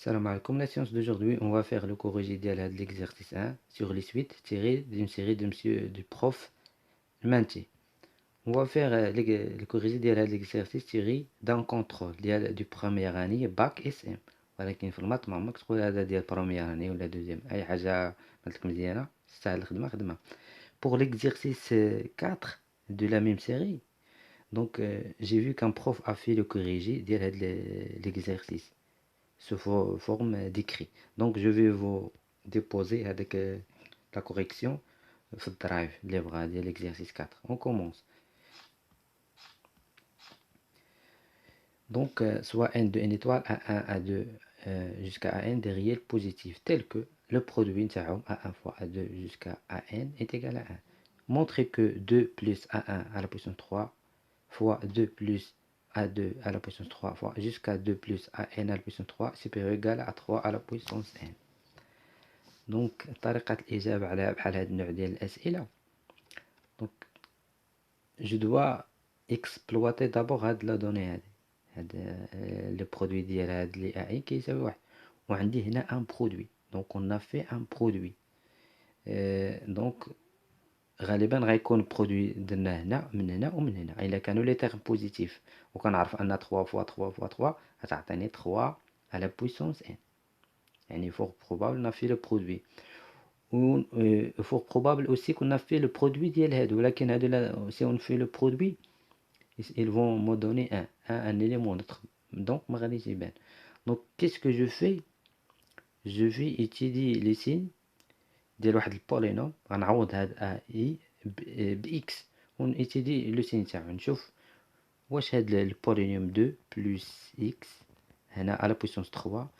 Salam alaikum, la séance d'aujourd'hui, on va faire le corrigé de l'exercice 1 sur les suites tirées d'une série de monsieur du prof Manti. On va faire le corrigé de l'exercice tiré d'un contrôle du première année bac SM. ولكن في المات ما عمرك تقول هذا ديال première année ولا deuxième اي حاجه قالت مزيانه تستاهل الخدمه خدمه. Pour l'exercice 4 de la même série, donc j'ai vu qu'un prof a fait le corrigé de l'exercice sous forme d'écrit. Donc je vais vous déposer avec la correction في الدرايف اللي بغا ديال l'exercice 4. On commence. Donc soit n de n étoile à 1 à 2 jusqu'à n des réels positifs tels que le produit a1 fois a2 jusqu'à an est égal à 1. Montrez que 2 plus a1 à la puissance 3 fois 2 plus a2 à la puissance 3 fois jusqu'à 2 plus an à la puissance 3 supérieur ou égal à 3 à la puissance n. دونك طريقة الإجابة على بحال هاد النوع ديال الأسئلة، دونك جو دوا اكسبلواتي دابور هاد لا دوني هاد لو برودوي ديال هاد لي اي كيساوي واحد، وعندي هنا ان برودوي، دونك اون في ان برودوي، دونك غالبا غيكون برودوي درناه هنا من هنا ومن هنا. الا كانوا لي تيرم بوزيتيف وكنعرف ان 3 فوا 3 فوا 3 غتعطيني 3 على بويسونس ان، يعني فور بروبابل نافي لو برودوي. و fort probable aussi qu'on a fait le produit ديال هادو، ولكن هادو لا si on fait le produit ils vont me donner un élément neutre، donc ما غاديش يبان. donc qu'est-ce que je fais؟ je vais étudier les signes ديال واحد البولينوم، غنعوض هاد اي بx ونيتيدي لو سين تاعو، نشوف واش هاد البولينوم 2 plus x هنا à la puissance 3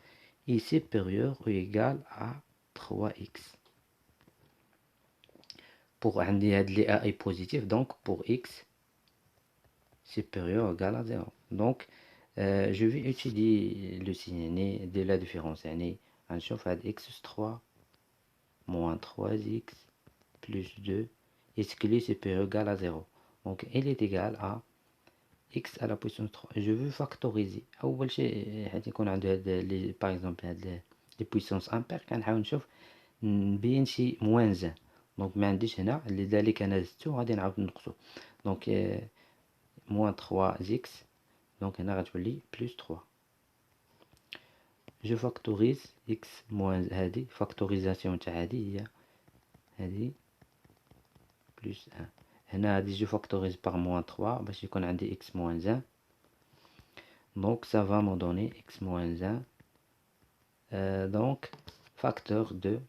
est supérieur ou égal à 3x. pour عندي هاد لي a est positif، donc pour x supérieur ou égal à 0. donc je vais étudier le signe يعني de la différence، يعني غنشوف هاد x 3 moins 3x plus 2 est-ce qu'il est supérieur ou égal à 0. donc il est égal à x à la puissance 3. je veux factoriser. أول شيء حيت يكون عنده هاد لي par exemple هاد لي puissance impair كنحاول نشوف نبين شي موان 1، دونك ما عنديش هنا لذلك انا زدتو غادي نعاود نقصو، دونك موان 3 x، دونك هنا غتولي بلس 3. جو فاكتوريز x موان هادي فاكتوريزاسيون تاع هادي هي هادي بلس 1، هنا هادي جو فاكتوريز باغ موان 3 باش يكون عندي x موان 1، دونك ça va me donner x موان 1. donc facteur de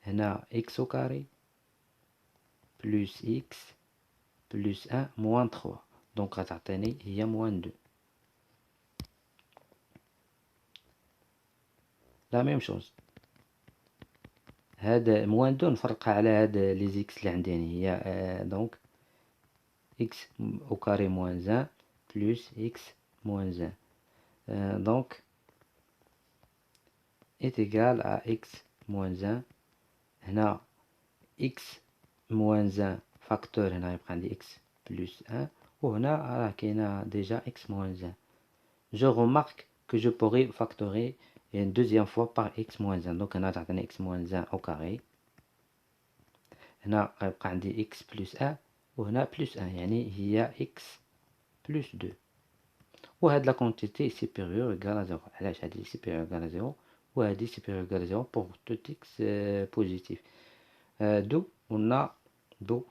هنا x au carré plus x plus 1 moins 3، donc غتعطيني هي moins 2. la même chose هذا moins 2 نفرقها على هاد لي زيكس اللي عندي هي donc x au carré moins 1 plus x moins 1 donc est égal à x moins 1. هنا x moins 1 facteur هنا يبقى عندي x plus 1، وهنا راه كاينه déjà x moins 1. je remarque que je pourrais factorer une deuxième fois par x moins 1، donc هنا تعطيني x moins 1 au carré، هنا غيبقى عندي x plus 1 وهنا plus 1، يعني هي x plus 2، وهاد لا كونتيتي supérieure égal à 0. علاش هادي supérieure égal à 0 وهادي supérieure égal à 0 pour tout x positif. دو قلنا دو،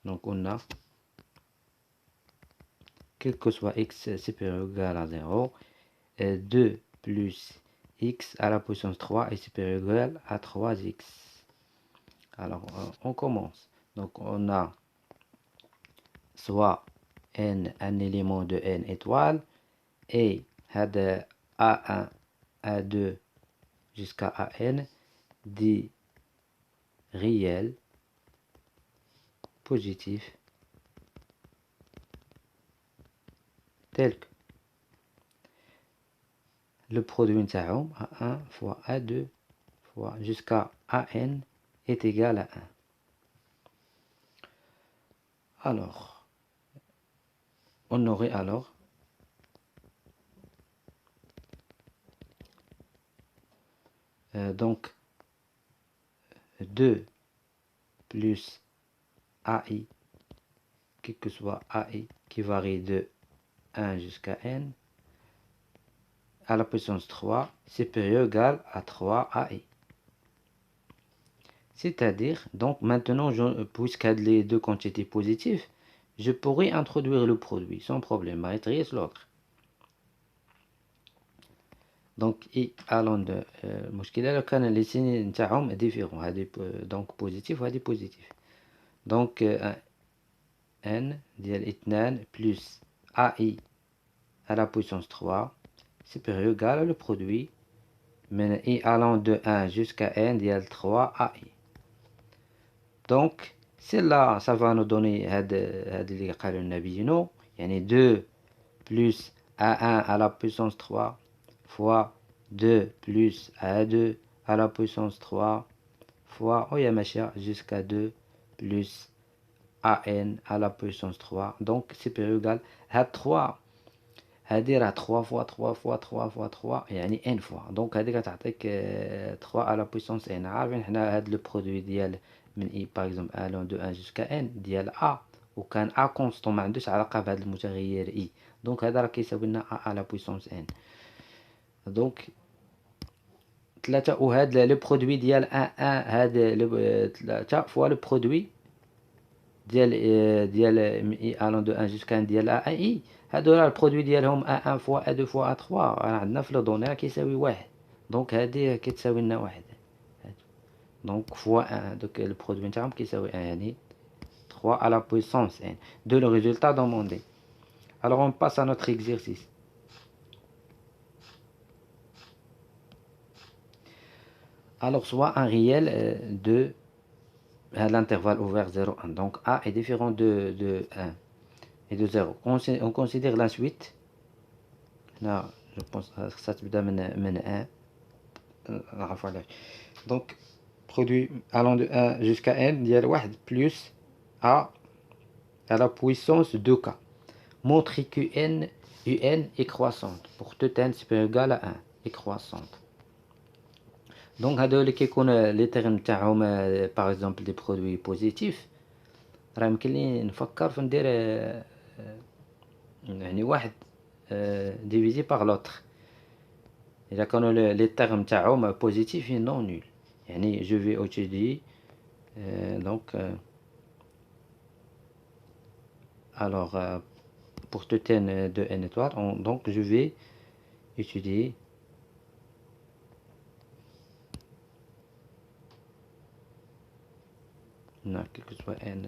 donc on a quel que soit x supérieur ou égal à 0, 2 plus x à la puissance 3 est supérieur ou égal à 3x. alors on commence. donc on a soit n un élément de n étoile et هذا a1 a2 jusqu'à an des réels positifs tels que le produit نتاعهم a1 fois a2 fois jusqu'à an est égal à 1. alors on aurait alors donc 2 plus AI, quel que soit AI, qui varie de 1 jusqu'à n, à la puissance 3, supérieur ou égal à 3 AI. C'est-à-dire, donc maintenant, puisque les deux quantités positives, je pourrais introduire le produit sans problème, maîtriser l'autre. Donc, allant de المشكلة لو كان les signes نتاعهم différents, هذه donc positif وهذه positif. Donc, n ديال 2 plus AI à la puissance 3 supérieur ou égal à le produit من i allant de 1 jusqu'à n ديال 3 AI. Donc, celle-là, ça va nous donner هذا اللي قالوا لنا بينو، يعني 2 plus A1 à la puissance 3 fois 2 plus A2 à la puissance 3 fois, oh, ماشية jusqu'à 2 plus AN à la puissance 3. Donc, supérieur ou égal à 3. هذه راه 3 fois 3 fois 3 fois 3 يعني n fois. Donc هذه كتعطيك 3 à la puissance n. عارفين حنا هاد لو برودوي ديال من i par exemple allant de 1 jusqu'à n ديال a وكان a constant ما عندوش علاقة بهذا المتغير i. Donc هذا راه كيساوي لنا a à la puissance n. Donc 3 وهاد لو برودوي ديال 1 هاد 3 فوا لو برودوي ديال من i allant de 1 jusqu'à n ديال a i. هادو راه البرودوي ديالهم A1 فوا A2 فوا A3 راه عندنا في لو دوني راه كيساوي 1. دونك هادي كتساوي لنا 1. دونك فوا 1 دوك البرودوي نتاعهم كيساوي 1 يعني 3 à la puissance n de le résultat demandé. Alors on passe à notre exercice. Alors soit un réel de l'intervalle ouvert 0 1. Donc A est différent de 1 et de 0. On considère la suite. Là, je pense que ça تبدا من 1. Donc produit allant de 1 jusqu'à n ديال 1 plus a à la puissance 2k. Montrer que un est croissante pour tout n supérieur ou égal à 1 est croissante. Donc هادو كيكون لي تيرم تاعهم par exemple des produits positifs راه يمكن لي نفكر في ندير يعني واحد divisé par l'autre. إذا كانوا لي تيرم تاعهم positifs et non nuls. يعني je vais étudier donc alors pour tout n de n étoiles, donc je vais étudier quel que soit n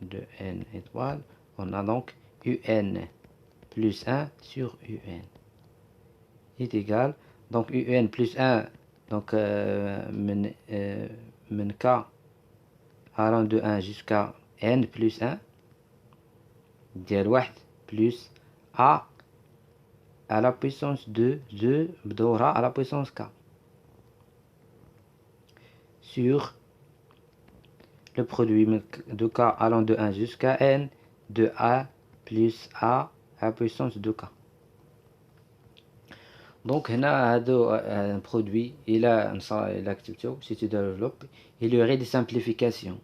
de n étoiles, on a donc un plus 1 sur un est égal, donc un plus 1 donc من k allant de 1 jusqu'à n plus 1 ديال 1 plus a à la puissance 2 بدورها à la puissance k sur le produit de k allant de 1 jusqu'à n de a plus a à la puissance de k. Donc هنا هادو un produit إلا كتبتو si tu développes il y aurait des simplifications.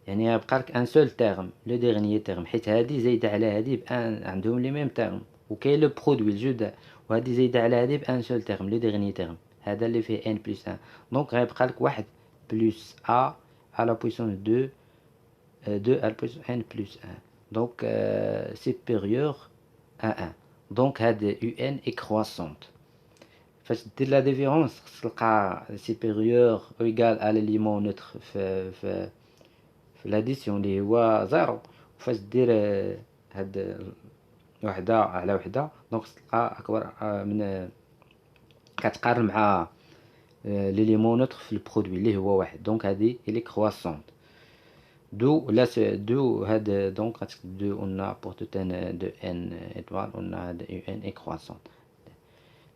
يعني يبقى لك ان سول تيرم لو ديرنيي تيرم حيت هادي زايده على هادي بان عندهم لي ميم تيرم وكاين لو برودوي الجداء وهادي زايده على هادي بان سول تيرم لو ديرنيي تيرم هذا اللي فيه ان بلس 1 دونك غيبقى لك واحد بلس ا على بويسونس 2 2 على بويسونس ان بلس 1 دونك سوبيريور ا 1 دونك هاد يو ان اي كرواسونت. فاش دير لا ديفيرونس خصك تلقى سوبيريور او ايغال على ليمون نوتر في l'addition اللي هو زيرو. وفاش دير هاد وحده على وحده دونك تلقى اكبر من كتقارن مع لي ليمون نوتر في البرودوي اللي هو واحد. دونك هادي الي كرواسونت دو لا دو هاد دونك غتكتب دو قلنا بور تو ان دو ان ايطوال قلنا هاد يو ان اي كرواسونت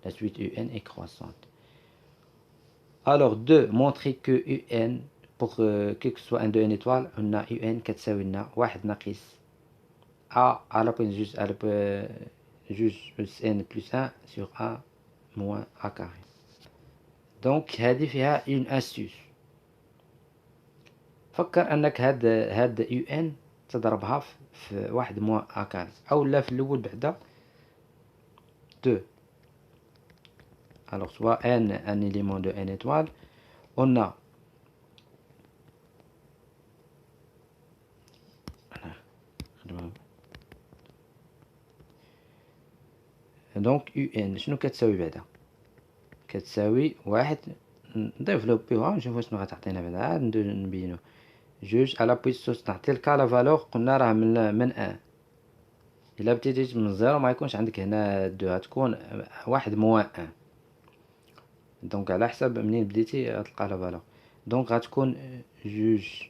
la suite un est croissante. Alors 2 montrer que un pour quel que soit un de n étoile on a un كتساوي لنا واحد ناقص a à la puissance juste à juste n plus 1 sur a moins a carré. دونك هذه فيها اون استيوس. فكر انك هاد يو ان تضربها في واحد موان ا كاري، او لا في الاول بعدا دو. الوغ سوا ان élément de n étoile on a دونك يو ان شنو كتساوي بعدا؟ كتساوي واحد. نديفلوبيوها ونشوفو شنو غتعطينا بعدا، عاد نبينو. جوج على بويسوس نعطي لك لا فالور قلنا راه من ان. الا بديتي من زيرو ما يكونش عندك هنا دو، غتكون واحد موان ان. دونك على حسب منين بديتي غتلقى لا فالور. دونك غتكون جوج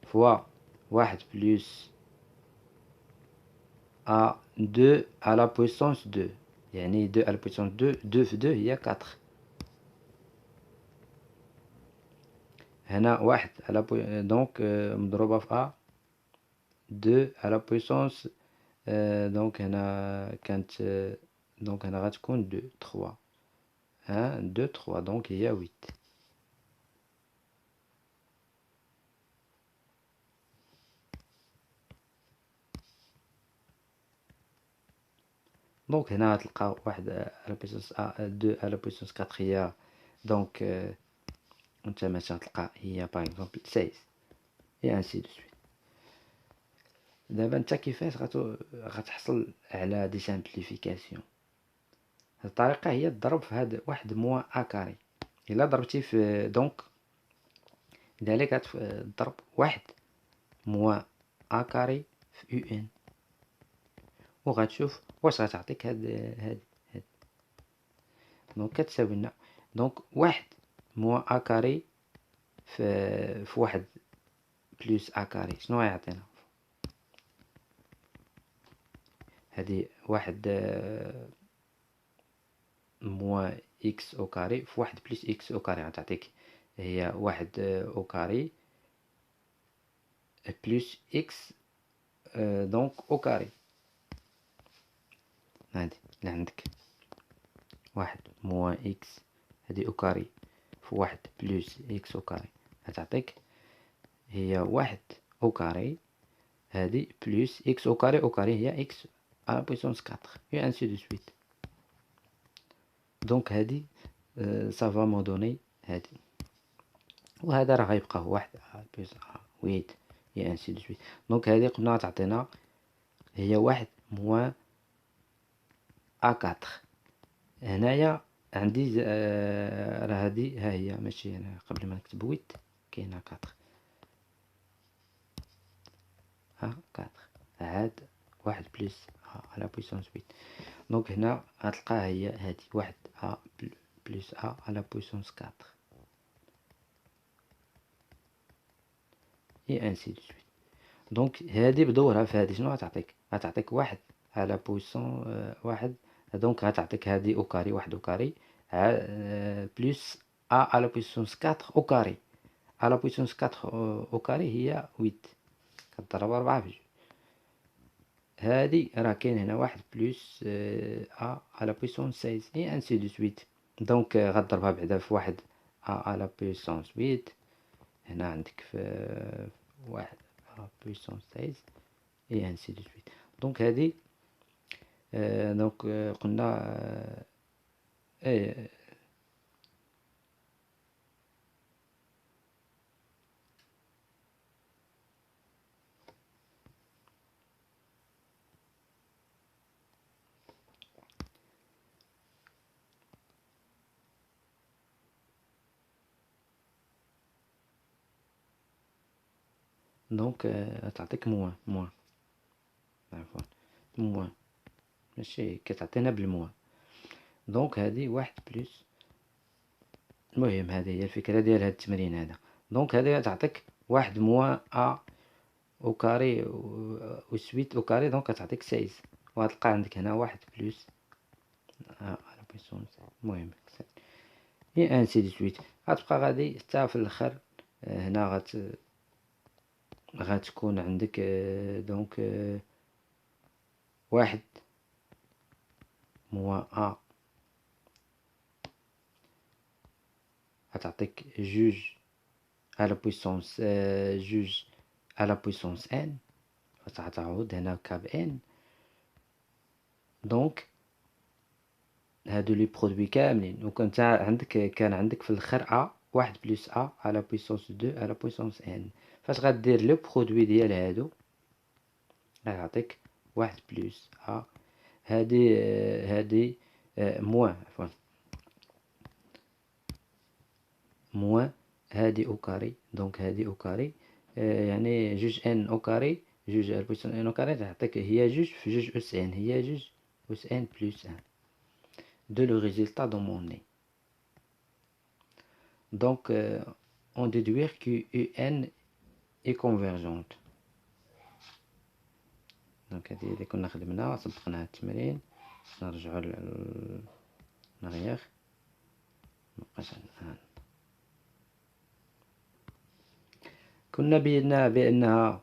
فوا واحد بلوس ا دو على بويسونس دو، يعني دو على بويسونس دو، دو في دو هي كاتر. هنا واحد على دونك مضروبة في ا دو على بويسونس. دونك هنا كانت دونك هنا غتكون دو تخوا، دو تخوا، دونك هي ويت. دونك هنا غتلقى واحد على بويسونس ا دو على بويسونس كاتر هي دونك انت مثلا تلقى هي باغ اكزومبل 16 اي انسي دو سويت. دابا انت كيفاش غتحصل على دي سامبليفيكاسيون؟ الطريقه هي تضرب في هاد واحد موان ا كاري. الا ضربتي في دونك لذلك غتضرب واحد موان ا كاري في يو ان، وغتشوف واش غتعطيك هاد. دونك كتساوي لنا دونك واحد موان ا كاري في واحد بلوس ا كاري شنو غيعطينا؟ هادي واحد موان اكس او كاري في واحد بلس اكس او كاري غتعطيك هي واحد او كاري بلس اكس دونك او كاري. هادي اللي عندك واحد موان اكس، هادي او كاري في واحد بلس اكس او كاري غتعطيك هي واحد او كاري، هادي بلس اكس او كاري، او كاري هي اكس على بويسونس كاتر اي انسي دو سويت. دونك هادي سافا مو دوني هادي، وهذا راه غيبقى هو واحد بلس ويت اي انسي دو سويت. دونك هادي قلنا تعطينا هي واحد موان ا كاتر. هنايا عندي راه هادي ها هي ماشي انا قبل ما نكتب ويت كاينه كاتر، ها كاتر عاد واحد بلس على بويسونس ويت. دونك هنا غتلقاها هي هادي واحد ا بلس ا على بويسونس كاتر اي انسي دو سويت. دونك هادي بدورها في هادي شنو غتعطيك واحد على بويسون واحد. دونك غتعطيك هادي او كاري واحد او كاري بلس ا على بويسونس كاتر او كاري على بويسونس كاتر او كاري هي ويت، كتضرب 4 في جوج. هادي راه كاين هنا واحد بلس ا على بويسونس 16 اي انسي دو سويت. دونك غتضربها بعدا في واحد ا على بويسونس 8. هنا عندك في واحد ا بويسونس 16 اي انسي دو سويت. دونك هادي دونك قلنا اي دونك تعطيك موان عفوا موان ماشي كتعطينا بالموان. دونك هادي واحد بلس، المهم هذه هي الفكرة ديال هاد التمرين هذا. دونك هذه تعطيك واحد موان ا او كاري و سويت او كاري، دونك تعطيك 16. وغتلقى عندك هنا واحد بلس على بويسونس، المهم اي انسي دو سويت. غتبقى غادي حتى في الاخر هنا غتكون عندك دونك واحد موان ا غتعطيك جوج على بويسونس جوج على بويسونس ان، غتعوض هنا كاب ان. دونك هادو لي برودوي كاملين، وكنت عندك كان عندك في الاخر ا واحد بلس ا على بويسونس دو على بويسونس ان. فاش غدير لو برودوي ديال هادو غيعطيك واحد بلس ا، هادي موان عفوا موان هادي او كاري. دونك هادي او كاري يعني جوج ان او كاري، جوج على بويسون ان او كاري تعطيك هي جوج في جوج اس ان، هي جوج اس ان بلس ان de le résultat demandé. Donc on déduire que UN est convergente. دونك هادي اللي كنا خدمناها سبقنا التمرين، نرجعو للنغير مبقاش الآن. كنا بينا بأنها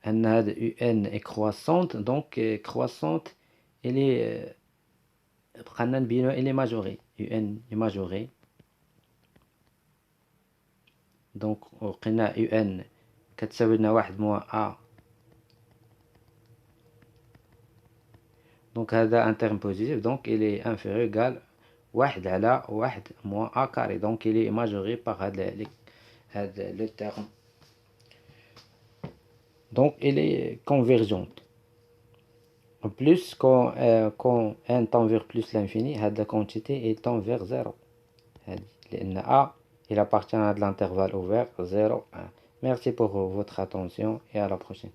أن هذا UN est croissante. donc croissante elle est بقينا نبينو elle est majorée. UN est majorée. donc لقينا UN كتساوي لنا واحد موان A. donc هذا ان تيرم بوزيتيف، donc il est inférieur égal واحد على واحد موان A carré. donc il est majoré par هذا le terme. donc elle est convergente. En plus quand n tend vers plus l'infini هذا quantité elle tend vers 0 هذه، لأن A il appartient à l'intervalle ouvert 0 1. Merci pour votre attention et à la prochaine.